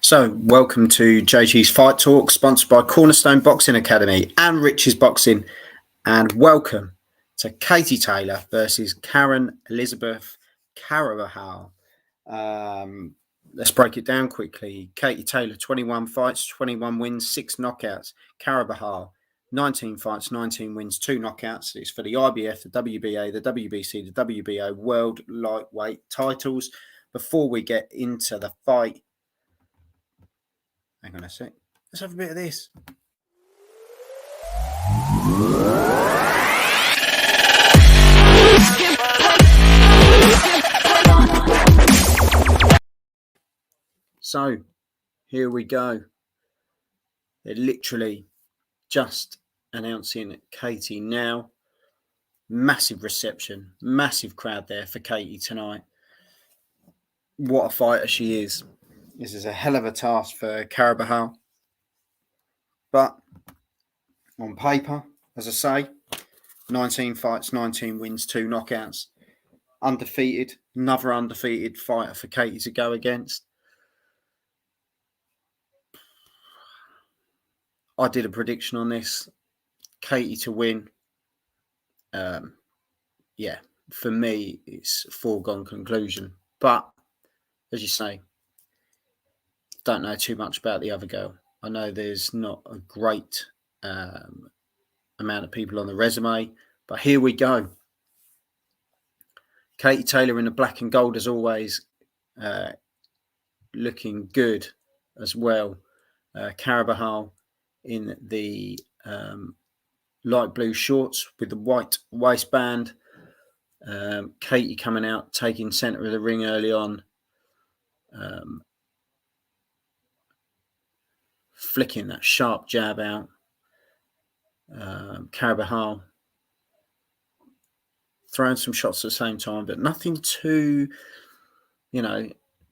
So, welcome to JG's Fight Talk, sponsored by Cornerstone Boxing Academy and Rich's Boxing. And welcome to Katie Taylor versus Karen Elizabeth Carabajal. Let's break it down quickly. Katie Taylor, 21 fights, 21 wins, 6 knockouts. Carabajal, 19 fights, 19 wins, 2 knockouts. It's for the IBF, the WBA, the WBC, the WBO World Lightweight titles. Before we get into the fight, hang on a sec. Let's have a bit of this. So, here we go. They're literally just announcing Katie now. Massive reception, massive crowd there for Katie tonight. What a fighter she is. This is a hell of a task for Carabajal. But on paper, as I say, 19 fights, 19 wins, 2 knockouts. Undefeated, another undefeated fighter for Katie to go against. I did a prediction on this. Katie to win. For me, it's a foregone conclusion. But, as you say, don't know too much about the other girl. I know there's not a great amount of people on the resume, but here we go. Katie Taylor in the black and gold as always, looking good as well. Carabajal in the light blue shorts with the white waistband. Katie coming out, taking centre of the ring early on. Flicking that sharp jab out. Carabajal throwing some shots at the same time, but nothing too,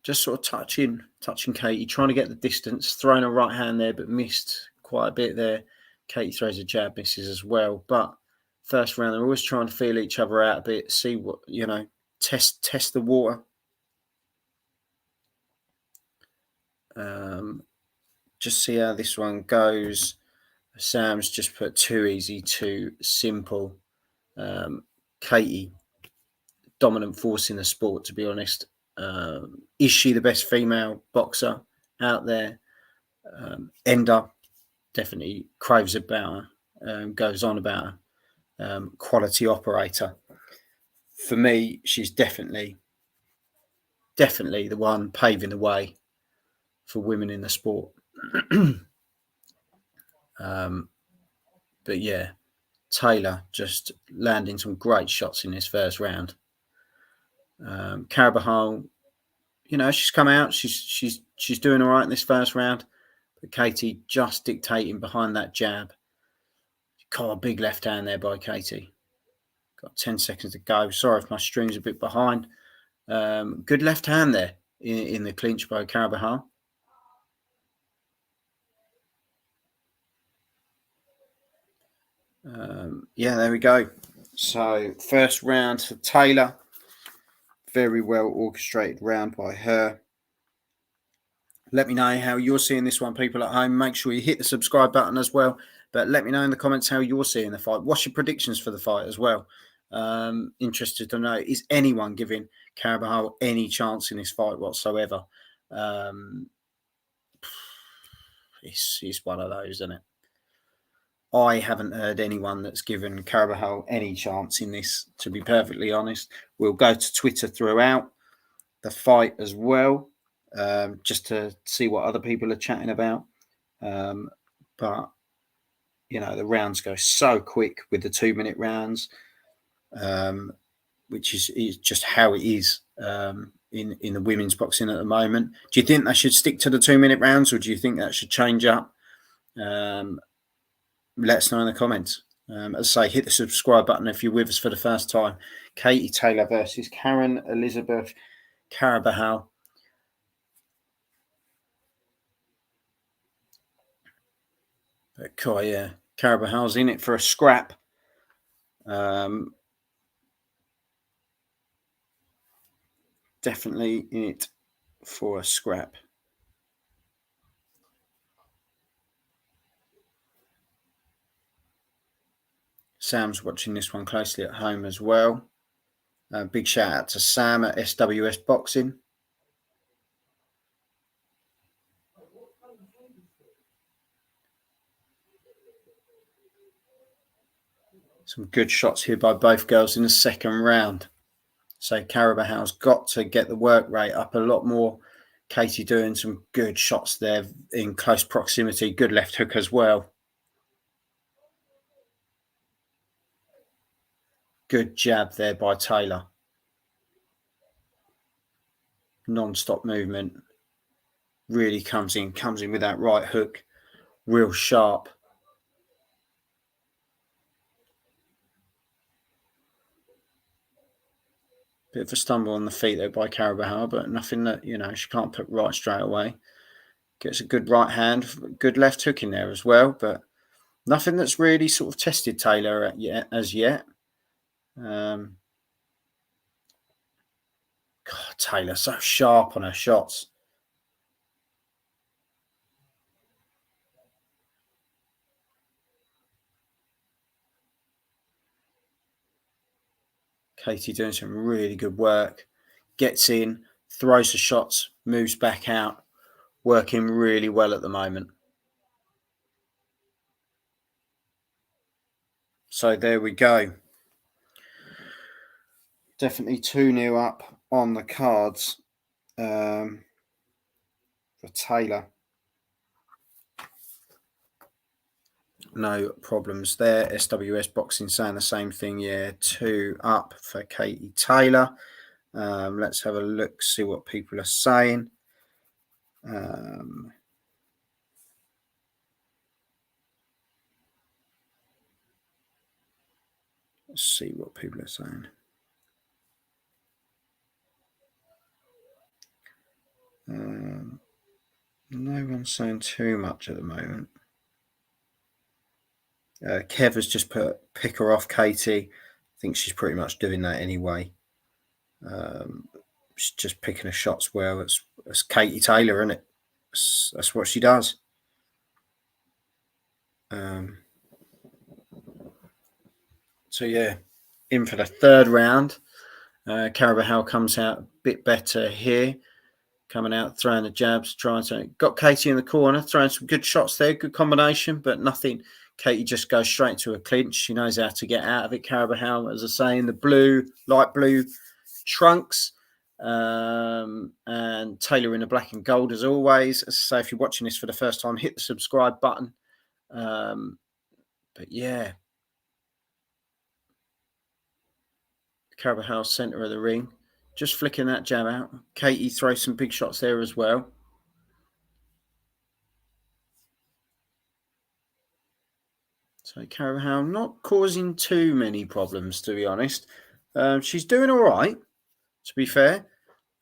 just sort of touching Katie, trying to get the distance, throwing a right hand there, but missed quite a bit there. Katie throws a jab, misses as well. But first round, they're always trying to feel each other out a bit, see what, test the water. Just see how this one goes. Sam's just put too easy, too simple. Katie, dominant force in the sport, to be honest. Is she the best female boxer out there? Ender definitely craves about her, goes on about her. Quality operator. For me, she's definitely the one paving the way for women in the sport. But yeah, Taylor just landing some great shots in this first round. Carabajal, she's come out, she's doing all right in this first round. But Katie just dictating behind that jab. Got a big left hand there by Katie. Got 10 seconds to go. Sorry if my stream's a bit behind. Good left hand there in the clinch by Carabajal. There we go. So first round for Taylor. Very well orchestrated round by her. Let me know how you're seeing this one, people at home. Make sure you hit the subscribe button as well. But let me know in the comments how you're seeing the fight. What's your predictions for the fight as well? Interested to know, is anyone giving Carabajal any chance in this fight whatsoever? It's one of those, isn't it? I haven't heard anyone that's given Carabajal any chance in this, to be perfectly honest. We'll go to Twitter throughout the fight as well, just to see what other people are chatting about. But, the rounds go so quick with the 2-minute rounds, which is just how it is in the women's boxing at the moment. Do you think they should stick to the 2-minute rounds, or do you think that should change up? Let us know in the comments. As I say, hit the subscribe button if you're with us for the first time. Katie Taylor versus Karen Elizabeth Carabajal. But Carabajal's in it for a scrap. Definitely in it for a scrap. Sam's watching this one closely at home as well. Big shout out to Sam at SWS Boxing. Some good shots here by both girls in the second round. So Carabajal's got to get the work rate up a lot more. Katie doing some good shots there in close proximity. Good left hook as well. Good jab there by Taylor. Non-stop movement. Really comes in with that right hook. Real sharp. Bit of a stumble on the feet there by Carabajal, but nothing that, she can't put right straight away. Gets a good right hand, good left hook in there as well, but nothing that's really sort of tested Taylor as yet. God, Taylor so sharp on her shots. Katie doing some really good work. Gets in, throws the shots, moves back out. Working really well at the moment. So there we go. Definitely 2-0 up on the cards for Taylor. No problems there. SWS Boxing saying the same thing. Yeah, 2 up for Katie Taylor. Let's have a look, see what people are saying. Let's see what people are saying. No one's saying too much at the moment. Kev has just put pick her off Katie. I think she's pretty much doing that anyway. She's just picking her shots well. It's Katie Taylor, isn't it? That's what she does. So yeah, in for the third round. Carabajal comes out a bit better here. Coming out, throwing the jabs, got Katie in the corner, throwing some good shots there, good combination, but nothing. Katie just goes straight to a clinch. She knows how to get out of it. Carabajal, as I say, in the light blue trunks, and Taylor in the black and gold as always. As I say, if you're watching this for the first time, hit the subscribe button. But yeah, Carabajal centre of the ring, just flicking that jab out. Katie throws some big shots there as well. So Carabajal not causing too many problems, to be honest. She's doing all right, to be fair.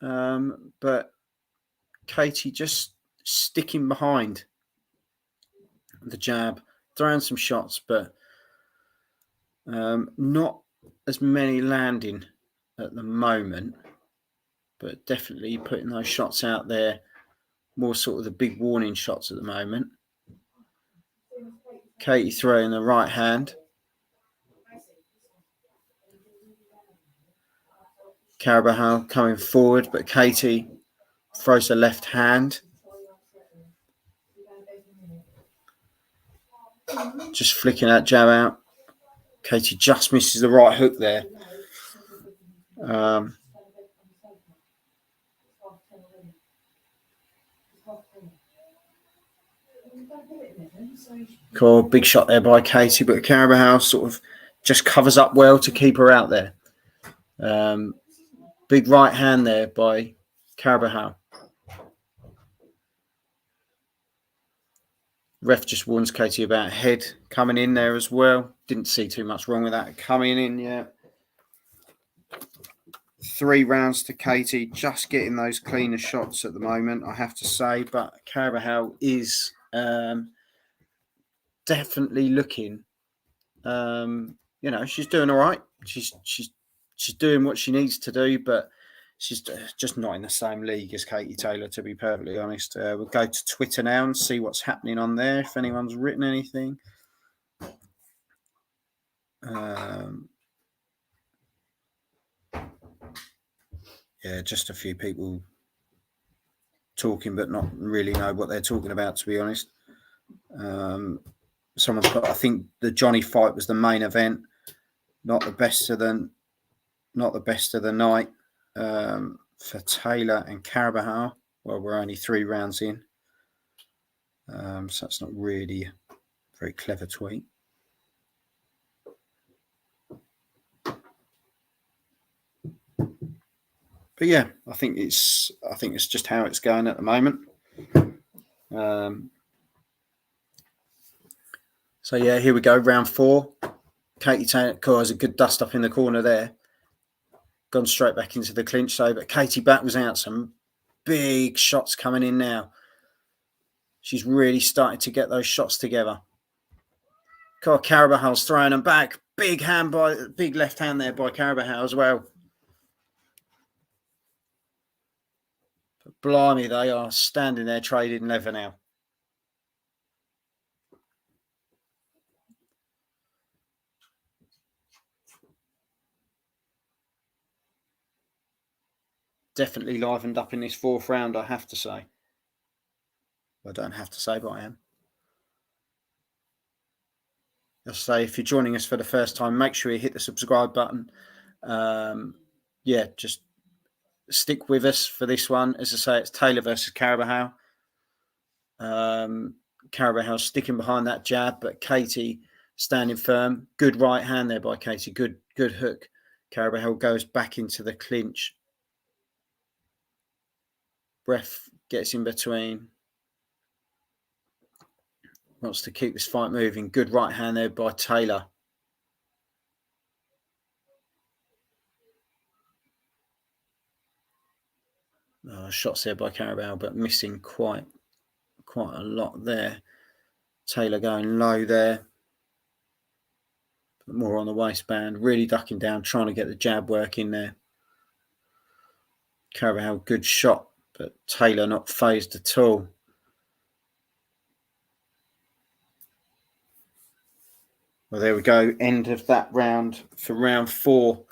But Katie just sticking behind the jab, throwing some shots, but not as many landing at the moment. But definitely putting those shots out there, more sort of the big warning shots at the moment. Katie throwing the right hand. Carabajal coming forward, but Katie throws the left hand. Just flicking that jab out. Katie just misses the right hook there. Cool, big shot there by Katie, but Carabajal sort of just covers up well to keep her out there. Big right hand there by Carabajal. Ref just warns Katie about head coming in there as well. Didn't see too much wrong with that coming in yet. 3 rounds to Katie, just getting those cleaner shots at the moment, I have to say. But Carabajal is definitely looking, she's doing all right. She's doing what she needs to do, but she's just not in the same league as Katie Taylor, to be perfectly honest. We'll go to Twitter now and see what's happening on there, if anyone's written anything. Yeah, just a few people talking, but not really know what they're talking about, to be honest. Someone's got, I think the Johnny fight was the main event, not the best of the night for Taylor and Carabajal. Well, we're only 3 rounds in, so that's not really a very clever tweet. But yeah, I think it's just how it's going at the moment. So yeah, here we go, round 4. Katie Taylor has a good dust up in the corner there. Gone straight back into the clinch, so but Katie back was out. Some big shots coming in now. She's really started to get those shots together. Carabajal's throwing them back. Big left hand there by Carabajal as well. But blimey, they are standing there trading leather now. Definitely livened up in this 4th round, I have to say. I don't have to say, but I am. I'll say, if you're joining us for the first time, make sure you hit the subscribe button. Yeah, just stick with us for this one. As I say, it's Taylor versus Carabajal. Carabajal sticking behind that jab, but Katie standing firm. Good right hand there by Katie. Good hook. Carabajal goes back into the clinch. Ref gets in between. Wants to keep this fight moving. Good right hand there by Taylor. Shots there by Carabajal, but missing quite a lot there. Taylor going low there. But more on the waistband. Really ducking down, trying to get the jab work in there. Carabajal, good shot, but Taylor not phased at all. Well, there we go. End of that round for round 4.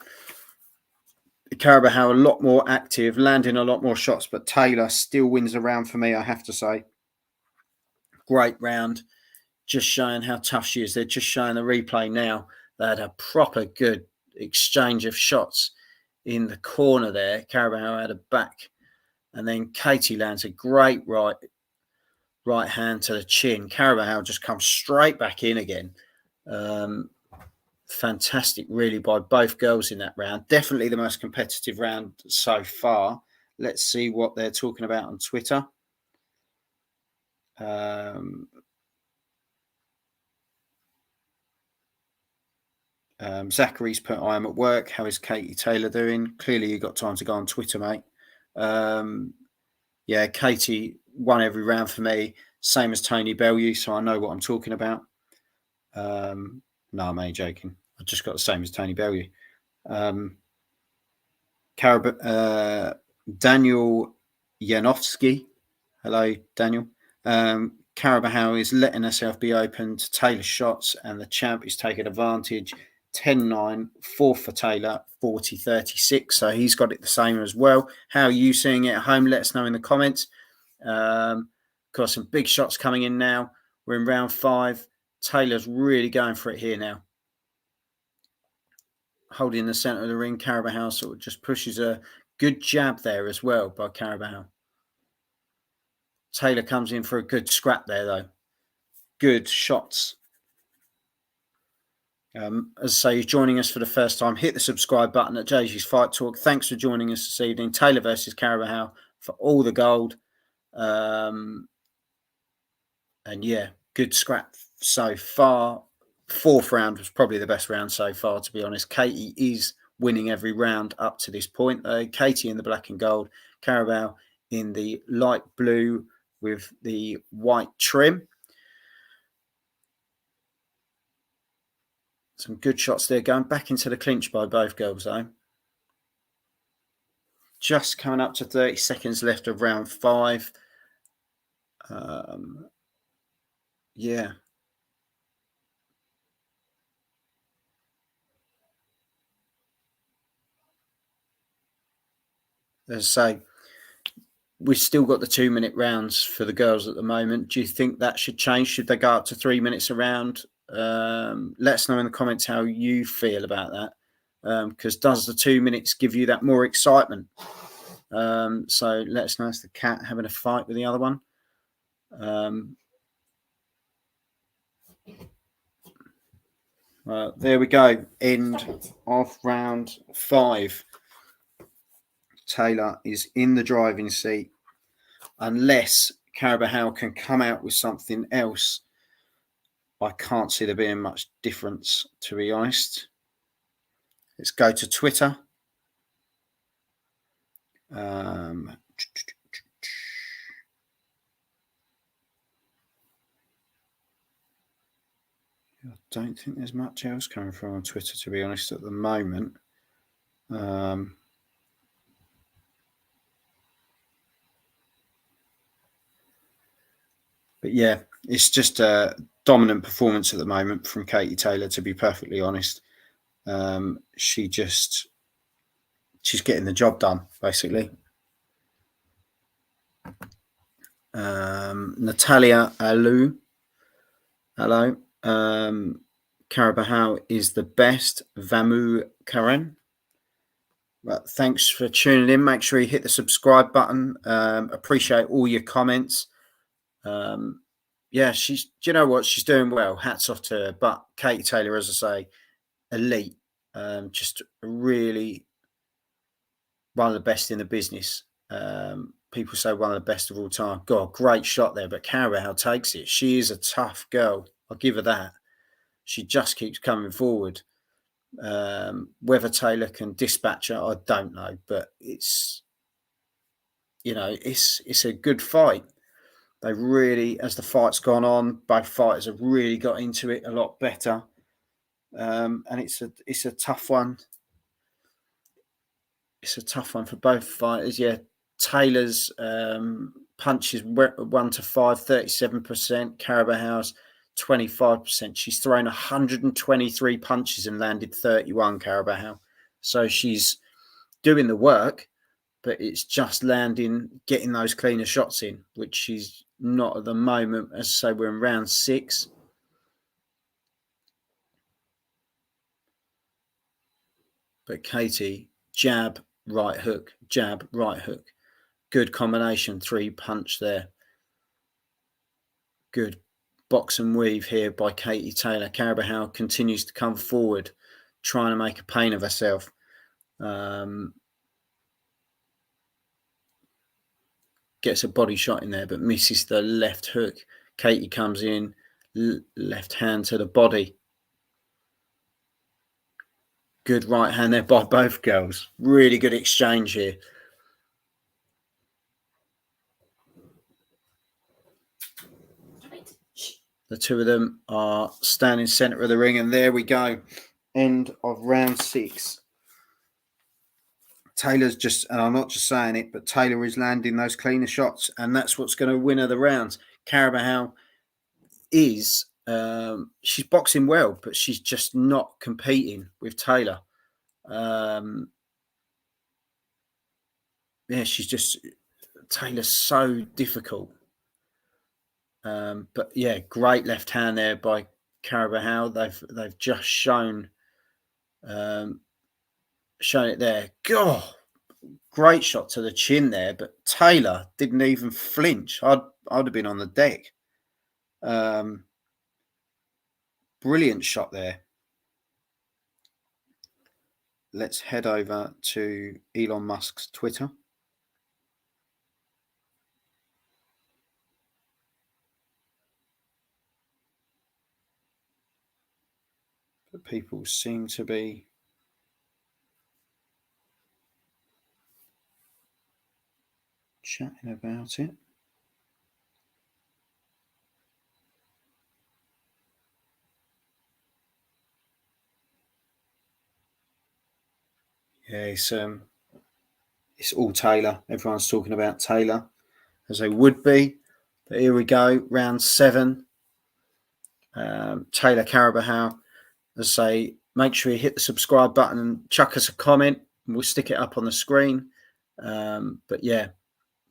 Carabajal a lot more active, landing a lot more shots, but Taylor still wins the round for me, I have to say. Great round. Just showing how tough she is. They're just showing the replay now. They had a proper good exchange of shots in the corner there. Carabajal had a back. And then Katie lands a great right hand to the chin. Carabajal just comes straight back in again. Fantastic, really, by both girls in that round. Definitely the most competitive round so far. Let's see what they're talking about on Twitter. Zachary's put, I am at work. How is Katie Taylor doing? Clearly, you got time to go on Twitter, mate. Yeah, Katie won every round for me. Same as Tony Bellew, so I know what I'm talking about. No, I'm only joking. I just got the same as Tony Bellew. Daniel Janowski. Hello, Daniel. Carabajal is letting herself be open to Taylor's shots, and the champ is taking advantage. 10-9, 4 for Taylor, 40-36. So he's got it the same as well. How are you seeing it at home? Let us know in the comments. Got some big shots coming in now. We're in round 5. Taylor's really going for it here now. Holding the centre of the ring, Carabajal sort of just pushes a good jab there as well by Carabajal. Taylor comes in for a good scrap there, though. Good shots. As I say, you're joining us for the first time, hit the subscribe button at JG's Fight Talk. Thanks for joining us this evening. Taylor versus Carabajal for all the gold. And yeah, good scrap so far. 4th round was probably the best round so far, to be honest. Katie is winning every round up to this point. Katie in the black and gold, Carabajal in the light blue with the white trim. Some good shots there, going back into the clinch by both girls, though. Just coming up to 30 seconds left of round 5. Yeah. as I say, we've still got the 2-minute rounds for the girls at the moment. Do you think that should change? Should they go up to 3 minutes a round? Let us know in the comments how you feel about that. Because does the 2 minutes give you that more excitement? So let us know. It's the cat having a fight with the other one. There we go. End of round 5. Taylor is in the driving seat. Unless Carabajal can come out with something else, I can't see there being much difference, to be honest. Let's go to Twitter. I don't think there's much else coming from on Twitter, to be honest, at the moment. But yeah, it's just a dominant performance at the moment from Katie Taylor, to be perfectly honest. She's getting the job done, basically. Natalia Alou. Hello. Carabajal is the best. Vamu Karen. But thanks for tuning in. Make sure you hit the subscribe button. Appreciate all your comments. Yeah, do you know what? She's doing well. Hats off to her. But Katie Taylor, as I say, elite. Just really one of the best in the business. People say one of the best of all time. God, great shot there. But Carabajal takes it. She is a tough girl. I'll give her that. She just keeps coming forward. Whether Taylor can dispatch her, I don't know. But it's a good fight. They really, as the fight's gone on, both fighters have really got into it a lot better. And it's a tough one. It's a tough one for both fighters. Yeah, Taylor's punches 1 to 5, 37%. Carabajal's 25%. She's thrown 123 punches and landed 31. Carabajal, so she's doing the work, but it's just getting those cleaner shots in, which she's not at the moment. As I say, we're in round 6. But Katie, jab, right hook, jab, right hook. Good combination, 3-punch there. Good box and weave here by Katie Taylor. Carabajal continues to come forward, trying to make a pain of herself. Gets a body shot in there, but misses the left hook. Katie comes in, left hand to the body. Good right hand there by both girls. Really good exchange here. The two of them are standing centre of the ring, and there we go. End of round 6. Taylor's just, and I'm not just saying it, but Taylor is landing those cleaner shots, and that's what's going to win her the rounds. Carabajal is, she's boxing well, but she's just not competing with Taylor. Yeah, Taylor's so difficult. But yeah, great left hand there by Carabajal. They've just shown it there. God, great shot to the chin there, but Taylor didn't even flinch. I'd have been on the deck. Brilliant shot there. Let's head over to Elon Musk's Twitter. But people seem to be chatting about it. Yeah, it's all Taylor. Everyone's talking about Taylor, as they would be. But here we go, round 7. Taylor Carabajal. As I say, make sure you hit the subscribe button and chuck us a comment, and we'll stick it up on the screen. But yeah,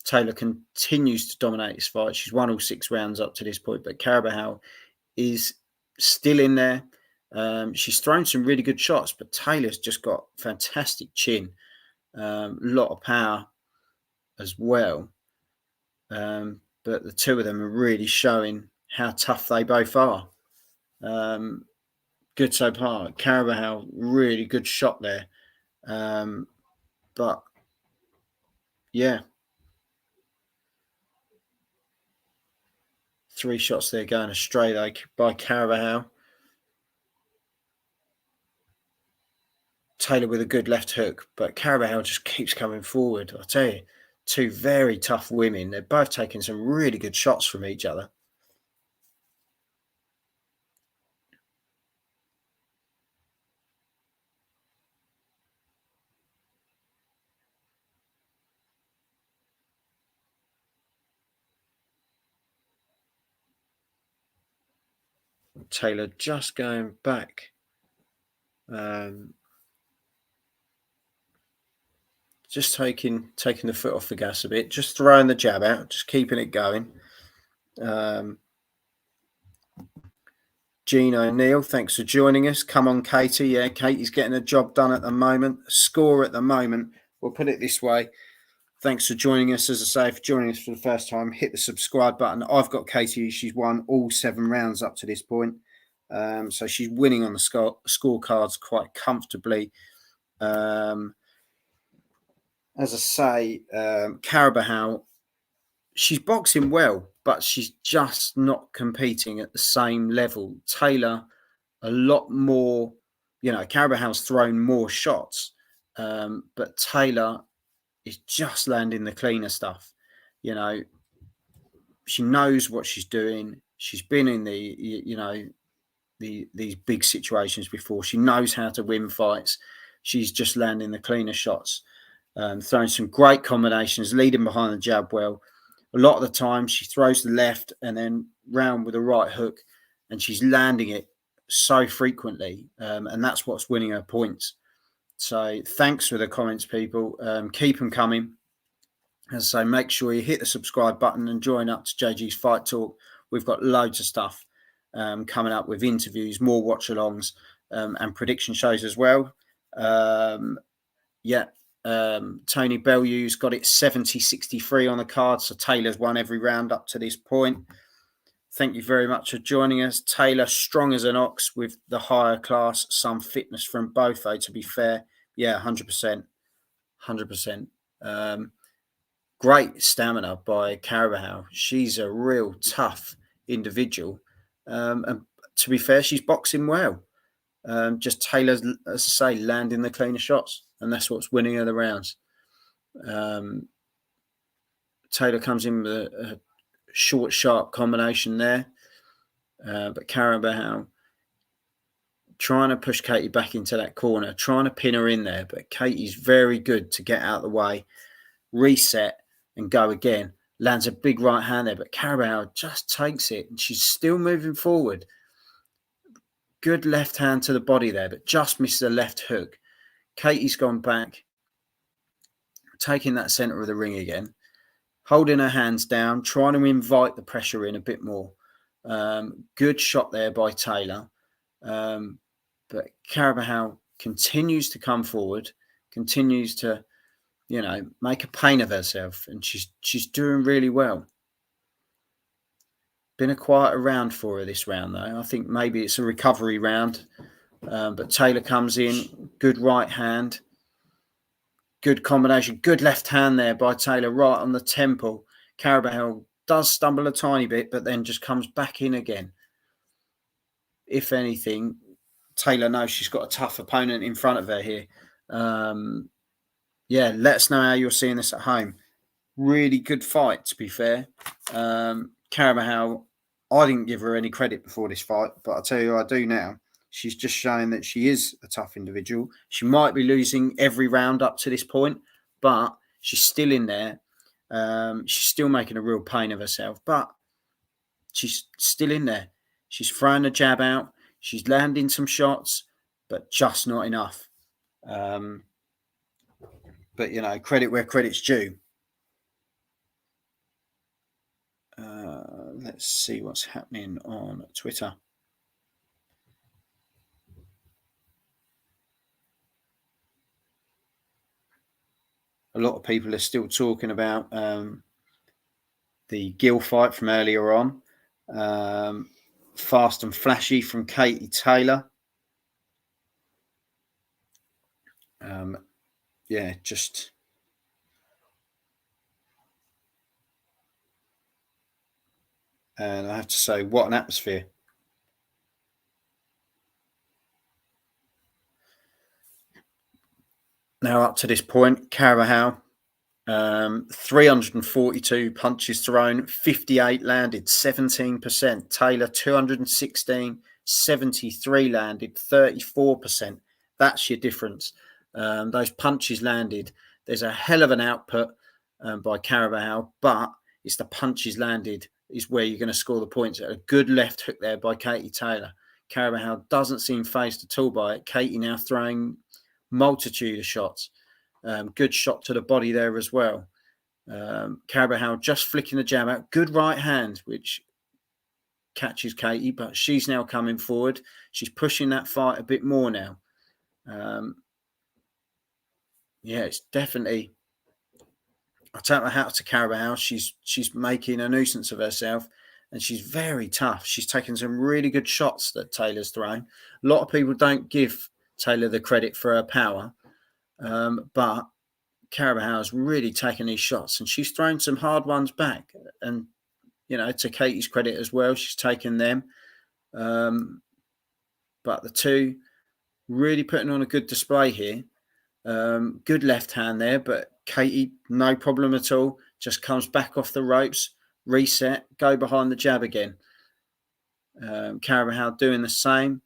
Taylor continues to dominate this fight. She's won all 6 rounds up to this point, but Carabajal is still in there. She's thrown some really good shots, but Taylor's just got fantastic chin, a lot of power as well. But the two of them are really showing how tough they both are. Good so far. Carabajal, really good shot there. But yeah, 3 shots there going astray by Carabajal. Taylor with a good left hook, but Carabajal just keeps coming forward. I tell you, 2 very tough women. They're both taking some really good shots from each other. Taylor just going back. Just taking the foot off the gas a bit, just throwing the jab out, just keeping it going. Jean O'Neill, thanks for joining us. Come on, Katie. Yeah, Katie's getting a job done at the moment. Score at the moment. We'll put it this way. Thanks for joining us. As I say, if you're joining us for the first time, hit the subscribe button. I've got Katie. She's won all 7 rounds up to this point. So she's winning on the scorecards quite comfortably. As I say, Carabajal, she's boxing well, but she's just not competing at the same level. Taylor, a lot more, Carabajal's thrown more shots, but Taylor is just landing the cleaner stuff. She knows what she's doing. She's been in these big situations before. She knows how to win fights. She's just landing the cleaner shots, throwing some great combinations, leading behind the jab well. A lot of the time, she throws the left and then round with a right hook, and she's landing it so frequently, and that's what's winning her points. So thanks for the comments, people. Keep them coming. As I say, make sure you hit the subscribe button and join up to JG's Fight Talk. We've got loads of stuff coming up with interviews, more watch-alongs, and prediction shows as well. Tony Bellew's got it 70-63 on the card, so Taylor's won every round up to this point. Thank you very much for joining us. Taylor, strong as an ox with the higher class, some fitness from both, though, to be fair. Yeah, 100%. 100%. Great stamina by Carabajal. She's a real tough individual. And to be fair, she's boxing well. Just Taylor's, as I say, landing the cleaner shots, and that's what's winning her the rounds. Taylor comes in with a short, sharp combination there, but Carabajal trying to push Katie back into that corner, trying to pin her in there, but Katie's very good to get out of the way, reset, and go again. Lands a big right hand there, but Carabajal just takes it, and she's still moving forward. Good left hand to the body there, but just missed the left hook. Katie's gone back, taking that centre of the ring again, holding her hands down, trying to invite the pressure in a bit more. Good shot there by Taylor. But Carabajal continues to come forward, continues to, make a pain of herself, and she's doing really well. Been a quieter round for her this round, though. I think maybe it's a recovery round. But Taylor comes in, good right hand, good combination, good left hand there by Taylor, right on the temple. Carabajal does stumble a tiny bit, but then just comes back in again. If anything, Taylor knows she's got a tough opponent in front of her here. Let us know how you're seeing this at home. Really good fight, to be fair. Carabajal, I didn't give her any credit before this fight, but I'll tell you I do now. She's just showing that she is a tough individual. She might be losing every round up to this point, but she's still in there. She's still making a real pain of herself, but she's still in there. She's throwing the jab out. She's landing some shots, but just not enough. But, credit where credit's due. Let's see what's happening on Twitter. A lot of people are still talking about the Gill fight from earlier on. Fast and Flashy from Katie Taylor. Just and I have to say, what an atmosphere. Now up to this point, Carabajal, 342 punches thrown, 58 landed, 17%. Taylor, 216, 73 landed, 34%. That's your difference. Those punches landed. There's a hell of an output by Carabajal, but it's the punches landed is where you're going to score the points. A good left hook there by Katie Taylor. Carabajal doesn't seem phased at all by it. Katie now throwing multitude of shots. Good shot to the body there as well. Carabajal just flicking the jab out. Good right hand, which catches Katie, but she's now coming forward. She's pushing that fight a bit more now. It's definitely. I take my hat to Carabajal. She's making a nuisance of herself, and she's very tough. She's taken some really good shots that Taylor's thrown. A lot of people don't give Taylor the credit for her power, but Carabajal's really taken these shots, and she's thrown some hard ones back. And to Katie's credit as well, she's taken them. But the two really putting on a good display here. Good left hand there, but Katie, no problem at all. Just comes back off the ropes, reset, go behind the jab again. Carabajal doing the same,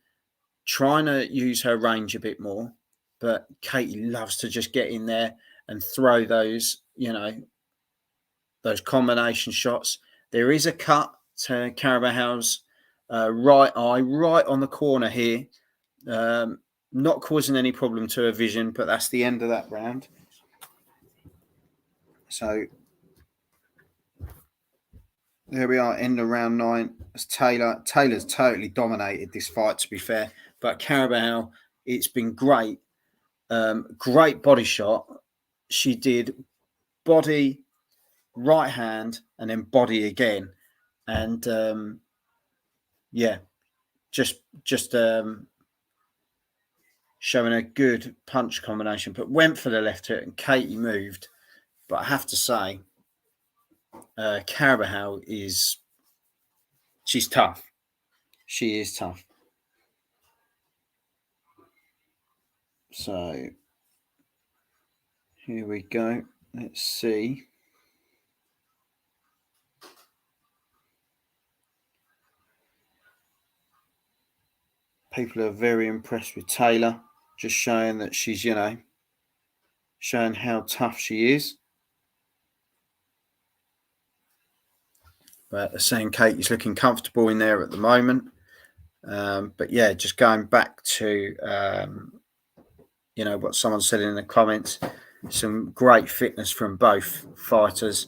trying to use her range a bit more, but Katie loves to just get in there and throw those, those combination shots. There is a cut to Carabajal's right eye, right on the corner here. Not causing any problem to her vision, but that's the end of that round. So there we are, end of round 9. As Taylor's totally dominated this fight, to be fair. But Carabajal, it's been great. Great body shot. She did body, right hand, and then body again. And just showing a good punch combination, but went for the left hook, and Katie moved. But I have to say, Carabajal she's tough. She is tough. So here we go. Let's see. People are very impressed with Taylor, just showing that she's, showing how tough she is. But they're saying Katie's looking comfortable in there at the moment. But yeah, just going back to, what someone said in the comments, some great fitness from both fighters,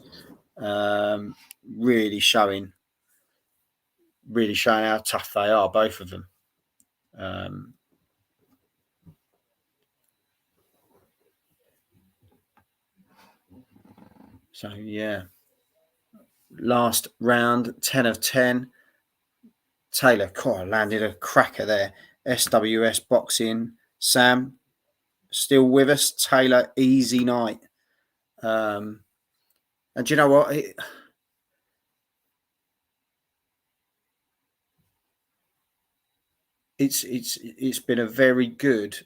really showing how tough they are, both of them. So yeah, last round, 10 of 10. Taylor landed a cracker there. SWS Boxing, Sam, still with us. Taylor, easy night. And do you know what? It's been a very good.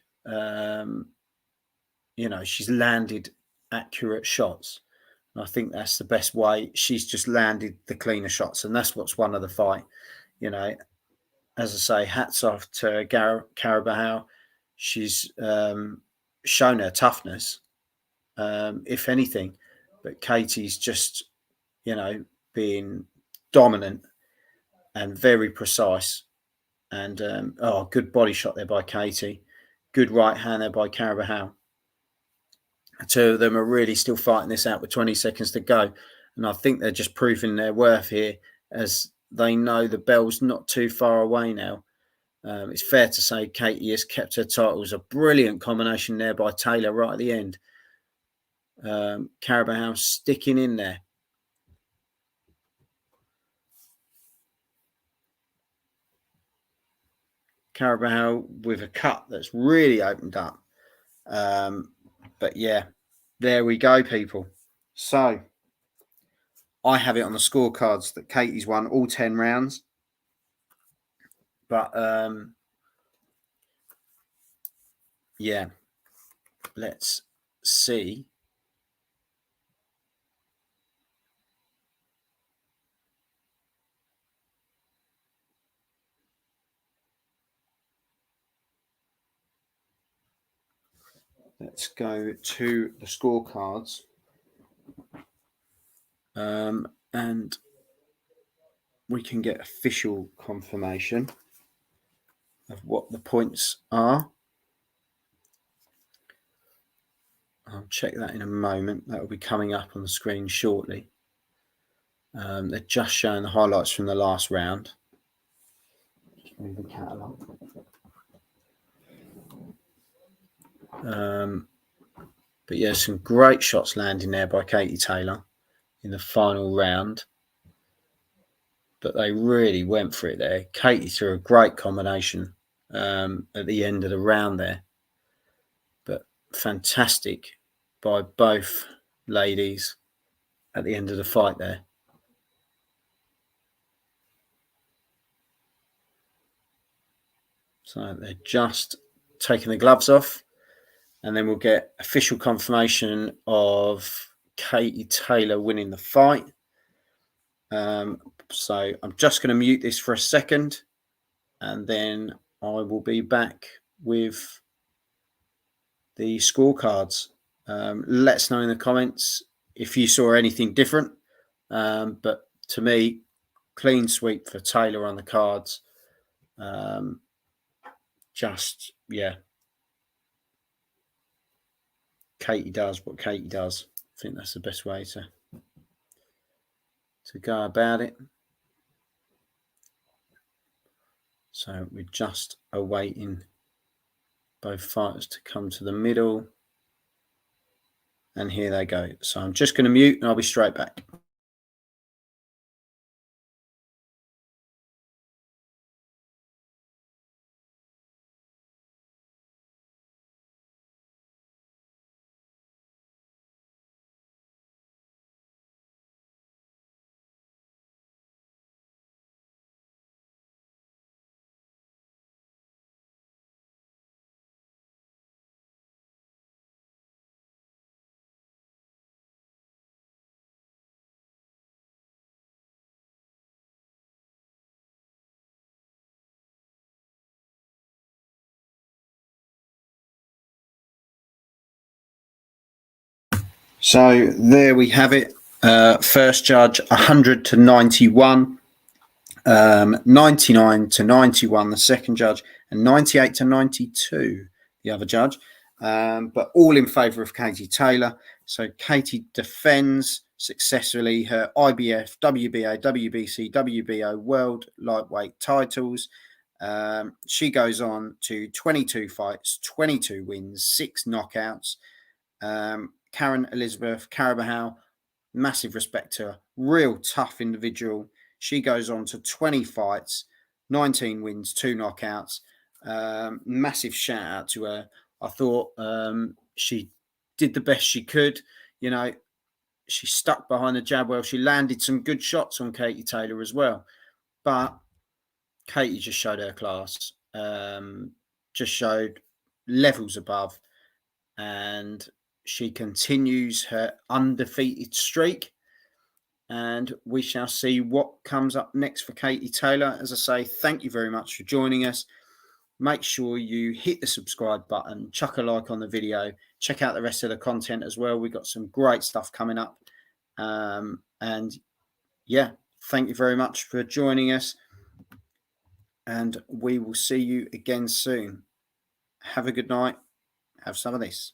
She's landed accurate shots. And I think that's the best way. She's just landed the cleaner shots, and that's what's won of the fight. As I say, hats off to Carabajal. She's shown her toughness, if anything. But Katie's just, being dominant and very precise. And good body shot there by Katie. Good right hand there by Carabajal. two of them are really still fighting this out with 20 seconds to go. And I think they're just proving their worth here, as they know the bell's not too far away now. It's fair to say Katie has kept her titles. A brilliant combination there by Taylor right at the end. Carabajal sticking in there. Carabajal with a cut that's really opened up. But yeah, there we go, people. So I have it on the scorecards that Katie's won all 10 rounds. But yeah, let's see. Let's go to the scorecards. And we can get official confirmation of what the points are. I'll check that in a moment. That will be coming up on the screen shortly. They're just showing the highlights from the last round. Just move the catalogue. But yeah, some great shots landing there by Katie Taylor in the final round. But they really went for it there. Katie threw a great combination at the end of the round there. But fantastic by both ladies at the end of the fight there. So they're just taking the gloves off, and then we'll get official confirmation of Katie Taylor winning the fight. So I'm just going to mute this for a second, and then I will be back with the scorecards. Let us know in the comments if you saw anything different. But to me, clean sweep for Taylor on the cards. Just, yeah. Katie does what Katie does. I think that's the best way to go about it. So we're just awaiting both fighters to come to the middle. And here they go. So I'm just going to mute and I'll be straight back. So there we have it. First judge 100 to 91, 99 to 91 the second judge, and 98 to 92 the other judge. But all in favour of Katie Taylor. So Katie defends successfully her IBF, WBA, WBC, WBO World Lightweight titles. She goes on to 22 fights, 22 wins, 6 knockouts. Karen Elizabeth Carabajal, massive respect to her, real tough individual. She goes on to 20 fights, 19 wins, 2 knockouts. Massive shout out to her. I thought she did the best she could. You know, she stuck behind the jab well. She landed some good shots on Katie Taylor as well. But Katie just showed her class, just showed levels above. And she continues her undefeated streak. And we shall see what comes up next for Katie Taylor. As I say, thank you very much for joining us. Make sure you hit the subscribe button, chuck a like on the video, check out the rest of the content as well. We've got some great stuff coming up. And yeah, thank you very much for joining us. And we will see you again soon. Have a good night. Have some of this.